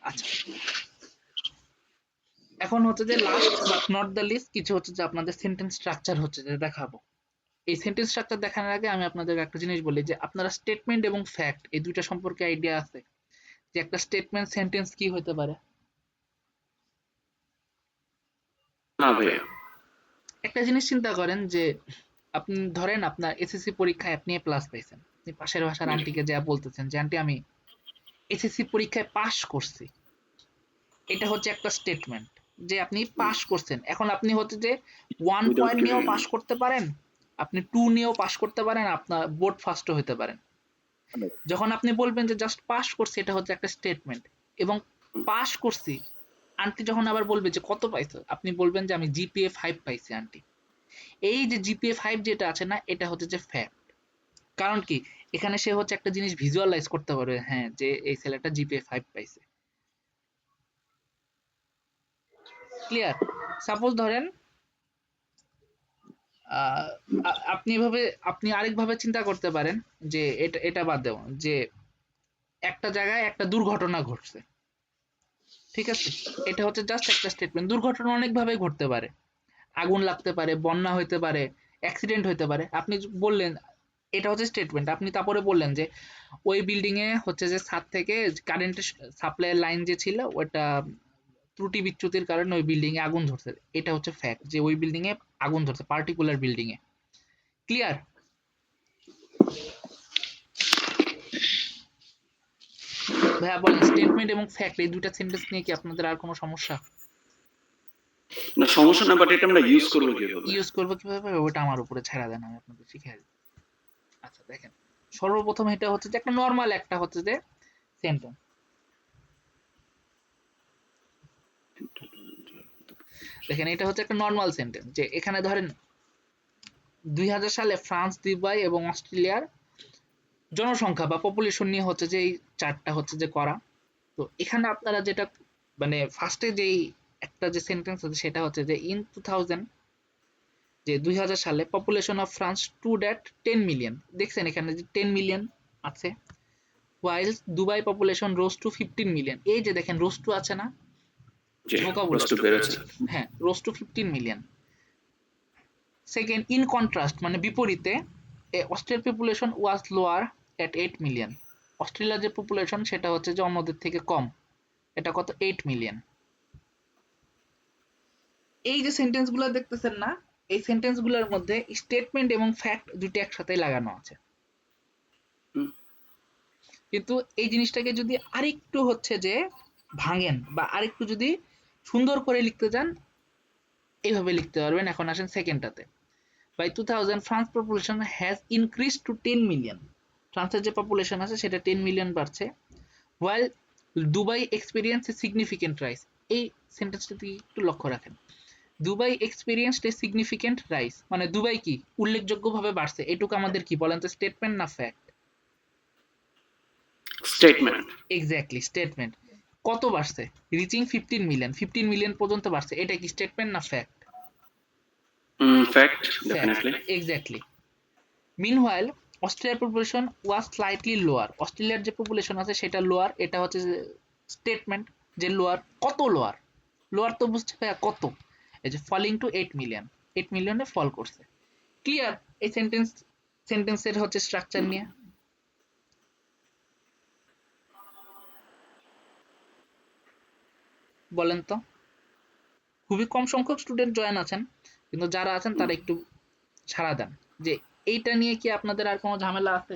আচ্ছা, এখন হচ্ছে যে last but not the least কিছু হচ্ছে যে আপনাদের সেন্টেন্স স্ট্রাকচার হচ্ছে যে দেখাবো। এই সেন্টেন্স স্ট্রাকচার দেখানোর আগে আমি আপনাদের একটা জিনিস বলি যে আপনারা স্টেটমেন্ট এবং ফ্যাক্ট এই দুইটা সম্পর্কে আইডিয়া আছে যে একটা স্টেটমেন্ট সেন্টেন্স কি হতে পারে? না ভাইয়া। একটা জিনিস চিন্তা করেন যে আপনি ধরেন আপনার এসএসসি পরীক্ষায় আপনি এ প্লাস পাইছেন, আপনি পাশের ভাষার আন্টিকে যা বলতেছেন যে আন্টি আমি এসএসসি পরীক্ষায় পাশ করছি, এটা হচ্ছে একটা স্টেটমেন্ট যে আপনি পাশ করছেন। এখন আপনি হচ্ছে যে 1 উইদাউট পয়েন্ট নিয়েও গিভিং। পাশ করতে পারেন, আপনি 2 নিয়েও পাশ করতে পারেন, আপনার বোর্ড ফার্স্টও হতে পারেন। যখন আপনি বলবেন যে জাস্ট পাস করছি, এটা হচ্ছে একটা স্টেটমেন্ট। এবং পাস করছি, আন্টি যখন আবার বলবে যে কত পাইছো, আপনি বলবেন যে আমি জিপিএ 5 পাইছি আন্টি। এই যে জিপিএ 5 যেটা আছে না, এটা হচ্ছে যে ফ্যাক্ট। কারণ কি, এখানে সে হচ্ছে একটা জিনিস ভিজুয়ালাইজ করতে পারবে, হ্যাঁ যে এই ছেলেটা জিপিএ 5 পাইছে। ক্লিয়ার? সাপোজ ধরেন আপনি এভাবে আপনি আরেকভাবে চিন্তা করতে পারেন যে এটা বাদ দেও যে একটা জায়গায় একটা দুর্ঘটনা ঘটছে, ঠিক আছে? এটা হচ্ছে জাস্ট একটা স্টেটমেন্ট। দুর্ঘটনা অনেকভাবে ঘটতে পারে, আগুন লাগতে পারে, বন্যা হইতে পারে, অ্যাক্সিডেন্ট হইতে পারে। আপনি বললেন এটা হচ্ছে স্টেটমেন্ট, আপনি তারপরে বললেন যে ওই বিল্ডিং এ হচ্ছে যে ছাদ থেকে কারেন্টের সাপ্লাই লাইন যে ছিল ওটা ত্রুটি বিচ্যুতির কারণে ওই বিল্ডিং এ আগুন ধরছে। এটা হচ্ছে ফ্যাক্ট যে ওই বিল্ডিং এ আগুন ধরছে, পার্টিকুলার বিল্ডিং এ। ক্লিয়ার? ভাইয়া বলেন, স্টেটমেন্ট এবং ফ্যাক্ট এই দুইটা সেন্টেন্স নিয়ে কি আপনাদের আর কোনো সমস্যা? না সমস্যা না, বাট এটা আমরা ইউজ করব কিভাবে? ইউজ করবো কিভাবে ওটা আমার উপরে ছেড়ে দেন, আমি আপনাদের শিখিয়ে দিই। আচ্ছা দেখেন, সর্বপ্রথম এটা হচ্ছে যে একটা নর্মাল একটা হচ্ছে যে সেন্টেন্স। দেখেন এটা হচ্ছে একটা নর্মাল সেন্টেন্স যে এখানে ধরেন 2000 সালে ফ্রান্স, দুবাই এবং অস্ট্রেলিয়ার জনসংখ্যা বা পপুলেশন নিয়ে হচ্ছে যে এই চার্টটা হচ্ছে যে করা। তো এখানে আপনারা যেটা মানে ফার্স্টে যেই একটা যে সেন্টেন্স আছে সেটা হচ্ছে যে ইন 2000, যে 2000 সালে population of France stood at 10 million. দেখছেন এখানে যে 10 মিলিয়ন আছে, while Dubai population rose to 15 million. এই যে দেখেন rose to আছে না জি, ভোকাবুলারি, বস্তু বেড়েছে। হ্যাঁ rose to 15 million. Second, in contrast মানে বিপরীতে, অস্ট্রেলিয়ার পপুলেশন ওয়াজ লোয়ার এট 8 মিলিয়ন। অস্ট্রেলিয়ার যে পপুলেশন সেটা হচ্ছে যে অন্যদের থেকে কম, এটা কত 8 মিলিয়ন। এই যে সেন্টেন্সগুলো দেখতেছেন না, এই সেন্টেন্সগুলোর মধ্যে স্টেটমেন্ট এবং ফ্যাক্ট দুটো একসাথে লাগানো আছে। হুম। কিন্তু এই জিনিসটাকে যদি আরেকটু হচ্ছে যে ভাঙেন বা আরেকটু যদি সুন্দর করে লিখতে চান, এইভাবে লিখতে পারবেন। এখন আসেন সেকেন্ডটাতে। By 2000 France population has increase to 10 million. ফ্রান্সের যে পপুলেশন আছে সেটা 10 মিলিয়ন বাড়ছে। While Dubai experience a significant rise. এই সেন্টেন্সটা দিকে একটু লক্ষ্য রাখেন। Dubai experienced a significant rise, মানে দুবাই কি উল্লেখযোগ্যভাবে বাড়ছে, এটুকু আমাদের কি বলেন তো, স্টেটমেন্ট না ফ্যাক্ট? স্টেটমেন্ট। Exactly statement. কত বাড়ছে? রিচিং 15 মিলিয়ন, 15 মিলিয়ন পর্যন্ত বাড়ছে, এটা কি স্টেটমেন্ট না fact? Fact, definitely. Exactly. Meanwhile অস্ট্রেলিয়ার পপুলেশন ওয়াজ স্লাইটলি লোয়ার। অস্ট্রেলিয়ার যে পপুলেশন আছে সেটা লোয়ার, এটা হচ্ছে স্টেটমেন্ট যে লোয়ার। কত লোয়ার? লোয়ার তো বুঝতে ভাইয়া কত, এই যে ফলিং টু 8 মিলিয়ন, 8 মিলিয়নে ফল করছে। ক্লিয়ার? এই সেন্টেন্সের হচ্ছে স্ট্রাকচার নিয়ে বলেন তো। খুবই কম সংখ্যক স্টুডেন্ট জয়েন আছেন, কিন্তু যারা আছেন তারা একটু সাড়া দেন যে এইটা নিয়ে কি আপনাদের আর কোনো ঝামেলা আছে?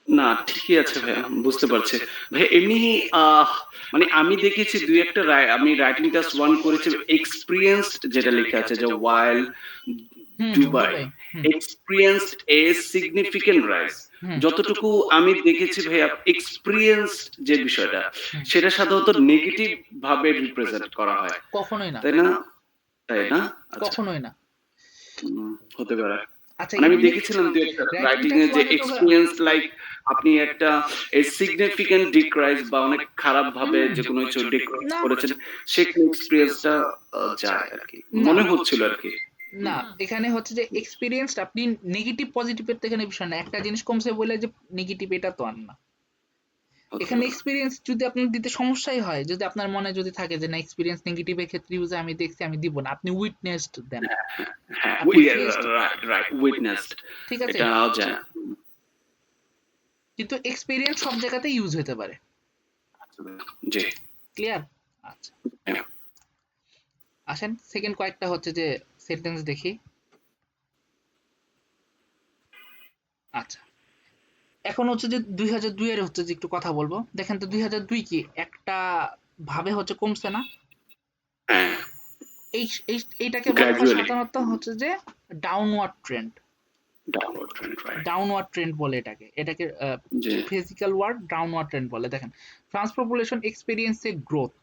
না, ঠিকই আছে ভাইয়া, বুঝতে পারছি ভাই। এমনি মানে আমি দেখেছি দুই একটা আমি রাইটিং টেস্ট 1 করেছি, এক্সপেরিয়েন্সড যেটা লেখা আছে যে while Dubai experienced a significant rise. যতটুকু আমি দেখেছি ভাইয়া, এক্সপেরিয়েন্সড যে বিষয়টা সেটা সাধারণত নেগেটিভ ভাবে রিপ্রেজেন্ট করা হয়। কখনোই না, তাই না? তাই না? আচ্ছা, কখনোই না। হতে পারে। আচ্ছা, মানে আমি দেখেছিলাম যে রাইটিং এ যে এক্সপেরিয়েন্স লাইক আপনি একটা সিগনিফিকেন্ট ডিক্রাইজ বা অনেক খারাপ ভাবে যে কোনো কিছু ডিক্রাইজ করেছেন, সেখানে এক্সপেরিয়েন্সটা যায় আর কি, মনে হচ্ছিল আর কি। না, এখানে হচ্ছে যে এক্সপেরিয়েন্স আপনি নেগেটিভ পজিটিভের তো এখানে বিষয় না। একটা জিনিস কমছে বলে যে নেগেটিভ এটা তো আর না। এখানে এক্সপেরিয়েন্স যদি আপনার দিতে সমস্যাই হয়, যদি আপনার মনে যদি থাকে যে না এক্সপেরিয়েন্স নেগেটিভের ক্ষেত্রে ইউজে আমি দেখছি আমি দিব না, আপনি উইটনেসড দেন। হ্যাঁ, রাইট, উইটনেসড, ঠিক আছে, এটাও যায়। কিন্তু এক্সপেরিয়েন্স সব জায়গাতেই ইউজ হতে পারে। জি, ক্লিয়ার? আচ্ছা, হ্যাঁ। আসেন সেকেন্ড কয়েকটা হচ্ছে যে সেন্টেন্স দেখি। আচ্ছা, এখন হচ্ছে যে 2002 এর হচ্ছে যে একটু কথা বলবো। দেখেন তো 2002 কি একটা ভাবে হচ্ছে কমছে না? হ্যাঁ, এইটাকে বলা হয় সাধারণত হচ্ছে যে downward trend. Downward trend, right. Downward trend বলে এটাকে জি, ফিজিক্যাল ওয়ার্ড ডাউনওয়ার্ড ট্রেন্ড বলে। দেখেন, France population experience a growth.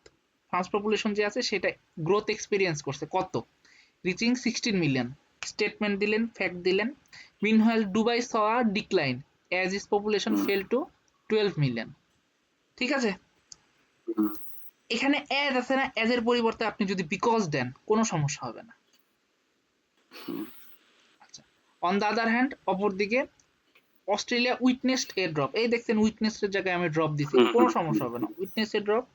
France population যে আছে সেটা গ্রোথ এক্সপেরিয়েন্স করছে কত? Reaching 16 million. স্টেটমেন্ট দিলেন, ফ্যাক্ট দিলেন। Meanwhile Dubai saw a decline as its population fell to 12 million. ঠিক আছে, এখানে অ্যাজ আছে না, অ্যাজ এর পরিবর্তে আপনি যদি বিকজ দেন কোনো সমস্যা হবে না। আচ্ছা, অন দ্য আদার হ্যান্ড, অপরদিকে অস্ট্রেলিয়া উইটনেসড এ ড্রপ। এই দেখছেন উইটনেসড এর জায়গায় আমি ড্রপ দিছি, কোনো সমস্যা হবে না। Witness a drop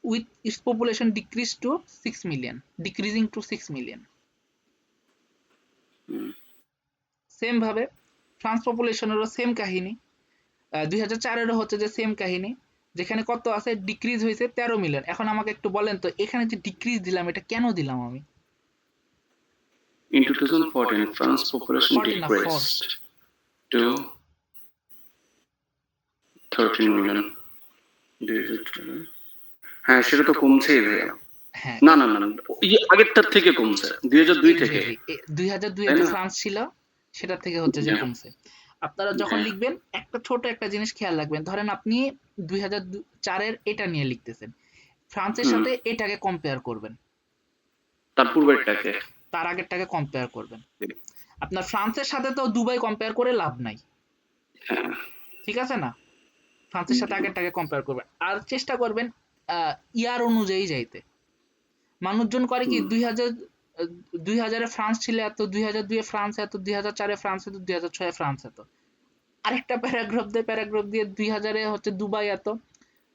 with its population decrease to 6 million, decreasing to 6 million. Same ভাবে ফ্রান্স পপুলেশনেরও সেম কাহিনী, 2004-এরও হচ্ছে যে সেম কাহিনী, যেখানে কত আছে? ডিক্রিজ হয়েছে 13 মিলিয়ন। এখন আমাকে একটু বলেন তো, এখানে যে ডিক্রিজ দিলাম এটা কেন দিলাম আমি? In 2014, France population decreased to 13 million. হ্যাঁ, সেটা তো কমছেই ভাইয়া। হ্যাঁ, না না না না, আগেরটার থেকে কমছে, 2002 থেকে। 2002 এ যে ফ্রান্স ছিল সেটা থেকে হচ্ছে যে কমছে। আপনারা যখন লিখবেন একটা ছোট একটা জিনিস খেয়াল রাখবেন, ধরেন আপনি 2004-এর এটা নিয়ে লিখতেছেন, ফ্রান্সের সাথে এটাকে কম্পেয়ার করবেন, তার পূর্বেরটাকে, তার আগেরটাকে কম্পেয়ার করবেন। আপনার ফ্রান্সের সাথে তো দুবাই কম্পেয়ার করে লাভ নাই, ঠিক আছে না? ফ্রান্সের সাথে আগেরটাকে কম্পেয়ার করবেন আর চেষ্টা করবেন ইয়ার অনুযায়ী যাইতে। মানুষজন করে কি 2000-এ ফ্রান্স ছিল এত, 2002-এ ফ্রান্স এত, 2004-এ ফ্রান্স এত, 2006-এ ফ্রান্স এত, আরেকটা প্যারাগ্রাফ দিয়ে 2000-এ হচ্ছে দুবাই এত,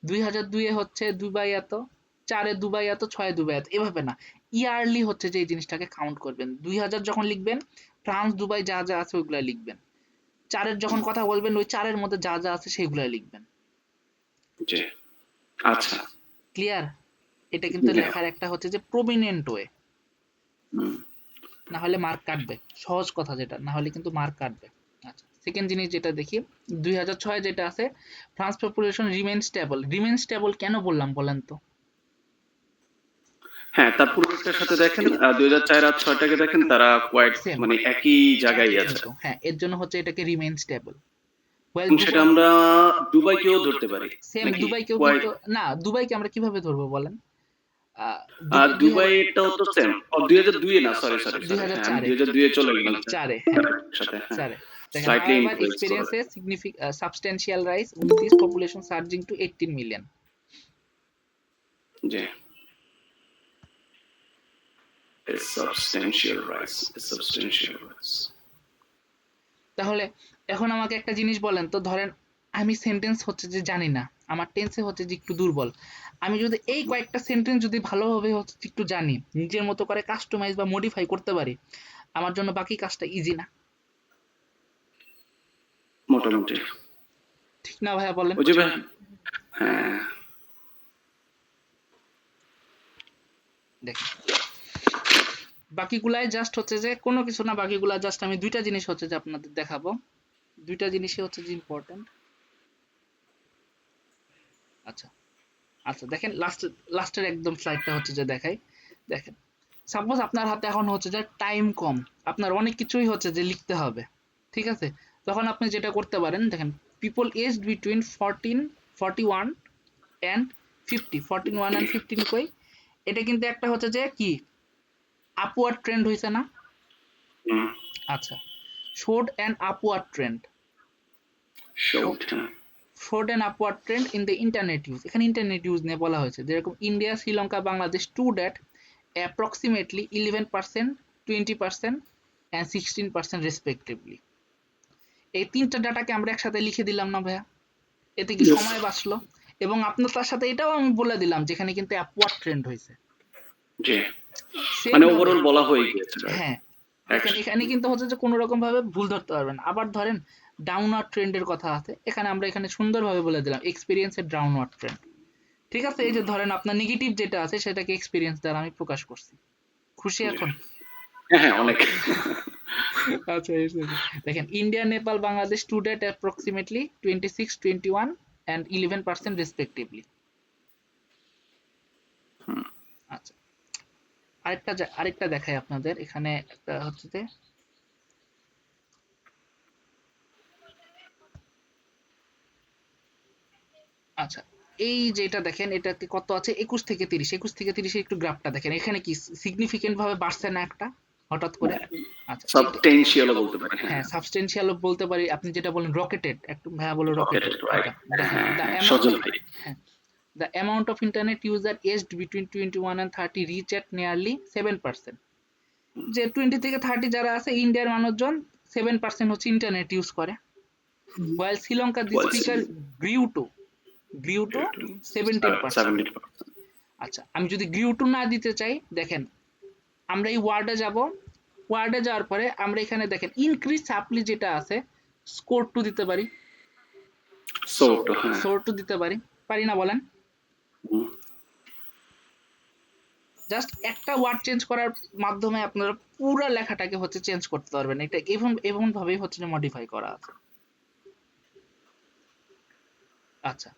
2002-এ হচ্ছে দুবাই এত, 4-এ দুবাই এত, 6-এ দুবাই এত, এভাবে না, ইয়ারলি হচ্ছে যে এই জিনিসটাকে কাউন্ট করবেন। 2000 যখন লিখবেন ফ্রান্স দুবাই যা যা আছে ওইগুলা লিখবেন, 4-এর যখন কথা বলবেন ওই 4-এর মধ্যে যা যা আছে সেগুলাই লিখবেন। জি, আচ্ছা, ক্লিয়ার? এটা কিন্তু লেখার একটা হচ্ছে যে প্রমিনেন্ট ওয়ে, না হলে মার্ক কাটবে। সহজ কথা যেটা, না হলে কিন্তু মার্ক কাটবে। আচ্ছা, সেকেন্ড জিনিস যেটা দেখি 2006 যেটা আছে, France population remain stable. Remain stable কেন বললাম বলেন তো? হ্যাঁ, তার পূর্বেরটার সাথে দেখেন 2004 আর 6টাকে দেখেন, তারা কোয়াইট সেম, মানে একই জায়গায় আছে। কিন্তু হ্যাঁ, এর জন্য হচ্ছে এটাকে রিমেন স্টেবল। ওয়েল, এবং সেটা আমরা দুবাইকেও ধরতে পারি সেম নাকি? দুবাইকেও কোয়াইট কিন্তু না, দুবাইকে আমরা কিভাবে ধরবো বলেন? দুবাই দুবাইটাও তো সেম। 2002 এ না, সরি সরি দুই সরি, হাজার হ্যাঁ আমি চারে 2002 এ চলে গেলাম চারে হ্যাঁ, সাথে, হ্যাঁ চারে দেখেন, স্লাইটলি however ইনফ্লুয়েন্স করে। experiences significant substantial rise with this population surging to 18 million. G, a substantial rise, a substantial rise. তাহলে এখন আমাকে একটা জিনিস বলেন তো, ধরেন আমি সেন্টেন্স হচ্ছে যে জানি না, আমার টেন্সে হচ্ছে যে একটু দুর্বল, আমি যদি এই কয়েকটা সেন্টেন্স যদি ভালোভাবে হচ্ছে যে একটু জানি, নিজের মতো করে কাস্টমাইজ বা মডিফাই করতে পারি, আমার জন্য বাকি কাজটা ইজি না? মোটামুটি ঠিক না ভাইয়া বলেন? ওই যে ভাই, হ্যাঁ দেখেন, বাকিগুলাই জাস্ট হচ্ছে যে কোনো কিছু না, বাকিগুলা জাস্ট আমি দুইটা জিনিস হচ্ছে যে আপনাদের দেখাবো, দুইটা জিনিসই হচ্ছে যে ইম্পর্টেন্ট। আচ্ছা আচ্ছা, দেখেন লাস্টের একদম স্লাইডটা হচ্ছে যে দেখাই। দেখেন, সাপোজ আপনার হাতে এখন হচ্ছে যে টাইম কম, আপনার অনেক কিছুই হচ্ছে যে লিখতে হবে, ঠিক আছে? তখন আপনি যেটা করতে পারেন, দেখেন, people aged between 41 and 50, 41 and 15 কই, এটা কিন্তু একটা হচ্ছে যে কি আপওয়ার্ড ট্রেন্ড হয়েছে না? হুম, আচ্ছা, showed an upward trend, showed, showed an upward trend in the internet use। এখানে ইন্টারনেট ইউজ নিয়ে বলা হয়েছে, যেরকম India, Sri Lanka, Bangladesh stood at approximately 11%, 20% and 16% respectively। এই তিনটা ডাটাকে আমরা একসাথে লিখে দিলাম না ভাইয়া? এতে কি Yes. সময় বাঁচলো? এবং আপনার তার সাথে এটাও আমি বলে দিলাম যেখানে কিন্তু আপওয়ার্ড ট্রেন্ড হয়েছে। জি, Same মানে ভাবে- ওভারঅল বলা হয়ে গিয়েছে। হ্যাঁ, দেখেন এখানে কিন্তু হচ্ছে যে কোনো রকম ভাবে ভুল ধরতে পারবেন। আবার ধরেন ডাউনওয়ার্ড ট্রেন্ডের কথা আছে, এখানে আমরা এখানে সুন্দরভাবে বলে দিলাম এক্সপেরিয়েন্সের ডাউনওয়ার্ড ট্রেন্ড। ঠিক আছে, এই যে ধরেন আপনার নেগেটিভ যেটা আছে সেটাকে এক্সপেরিয়েন্স দ্বারা আমি প্রকাশ করছি। খুশি এখন? হ্যাঁ হ্যাঁ, অনেক। আচ্ছা, দেখেন India, Nepal, Bangladesh stood at approximately 26, 21 and 11% respectively। আচ্ছা, আরেকটা দেখাই আপনাদের, এখানে একটা হচ্ছে যে আচ্ছা, এই যেটা দেখেন এটাতে কত আছে, 21 থেকে 30, 21 থেকে 30 একটু গ্রাফটা দেখেন, এখানে কি সিগনিফিকেন্ট ভাবে বাড়ছে না একটা হঠাৎ করে? আচ্ছা, সাবস্টেনশিয়ালও বলতে পারি, হ্যাঁ সাবস্টেন্সিয়াল বলতে পারি, আপনি যেটা বলেন রকেটেড, একটু ভাইয়া বলো রকেটেড। রাইট। দেখেন হ্যাঁ the হ্যাঁ, amount সজল of ভাই। the amount of internet user aged between 21 and 30 reach at nearly 7%। যে 20 থেকে 30 যারা আছে ইন্ডিয়ার মানুষজন 7% হচ্ছে ইন্টারনেট ইউজ করে, while Sri Lanka this While figure grew to 17%। 70%। আচ্ছা, আমি যদি গ্রিউ টু না দিতে চাই, দেখেন আমরা এই ওয়ার্ডে যাব, ওয়ার্ডে যাওয়ার পরে আমরা এখানে দেখেন ইনক্রিজ সাপ্লি যেটা আছে, স্কোর টু দিতে পারি, সোট, হ্যাঁ। সোর টু দিতে পারি, পারি না বলেন? হুম, জাস্ট একটা ওয়ার্ড চেঞ্জ করার মাধ্যমে আপনারা পুরো লেখাটাকে হচ্ছে চেঞ্জ করতে পারবেন। এটা এমন ভাবেই হচ্ছে যে মডিফাই করা আছে। আচ্ছা,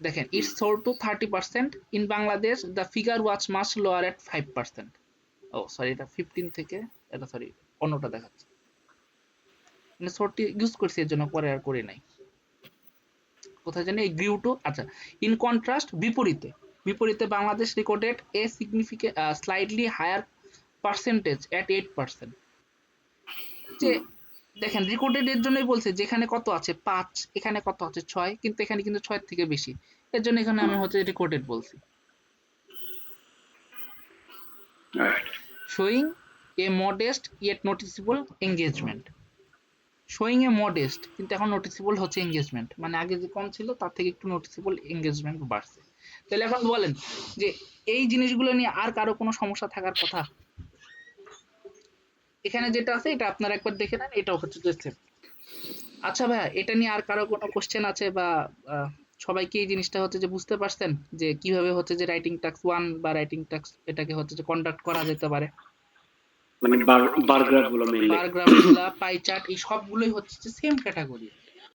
দেখেন it's soar to 30%, in Bangladesh the figure was much lower at 5%। Oh sorry, এটা 15 থেকে, এটা সরি অন্যটা দেখাচ্ছে, মানে সোরটি ইউজ করছি এর জন্য পরে আর করি নাই, কোথায় জানি এই গ্রিউ টু। আচ্ছা, ইন কন্ট্রাস্ট বিপরীতে Bangladesh recorded a significant slightly higher percentage at 8%। যে দেখেন রেকর্ডেড এর জন্যই বলছে, যেখানে কত আছে 5, এখানে কত আছে 6, কিন্তু এখানে কিন্তু 6 থেকে বেশি, এর জন্য এখানে আমি হচ্ছে রেকর্ডেড বলছি। Right. showing a modest yet noticeable engagement, showing a modest কিন্তু এখন নোটিসেবল হচ্ছে এঙ্গেজমেন্ট, মানে আগে যে কম ছিল তার থেকে একটু নোটিসেবল এঙ্গেজমেন্ট বাড়ছে। তাহলে এখন বলেন যে এই জিনিসগুলো নিয়ে আর কারো কোনো সমস্যা থাকার কথা? এখানে যেটা আছে এটা আপনারা একবার দেখে নেন, এটাও হচ্ছে যে same। আচ্ছা ভাইয়া, এটা নিয়ে আর কারো কোনো কোশ্চেন আছে বা সবাই কি এই জিনিসটা হচ্ছে যে বুঝতে পারছেন যে কিভাবে হচ্ছে যে রাইটিং টাস্ক 1 বা রাইটিং টাস্ক এটাকে হচ্ছে যে কন্ডাক্ট করা যেতে পারে? মানে বার গ্রাফ গুলো মেইনলি। বার গ্রাফগুলা, পাই চার্ট, এই সবগুলোই হচ্ছে সেম ক্যাটাগরি।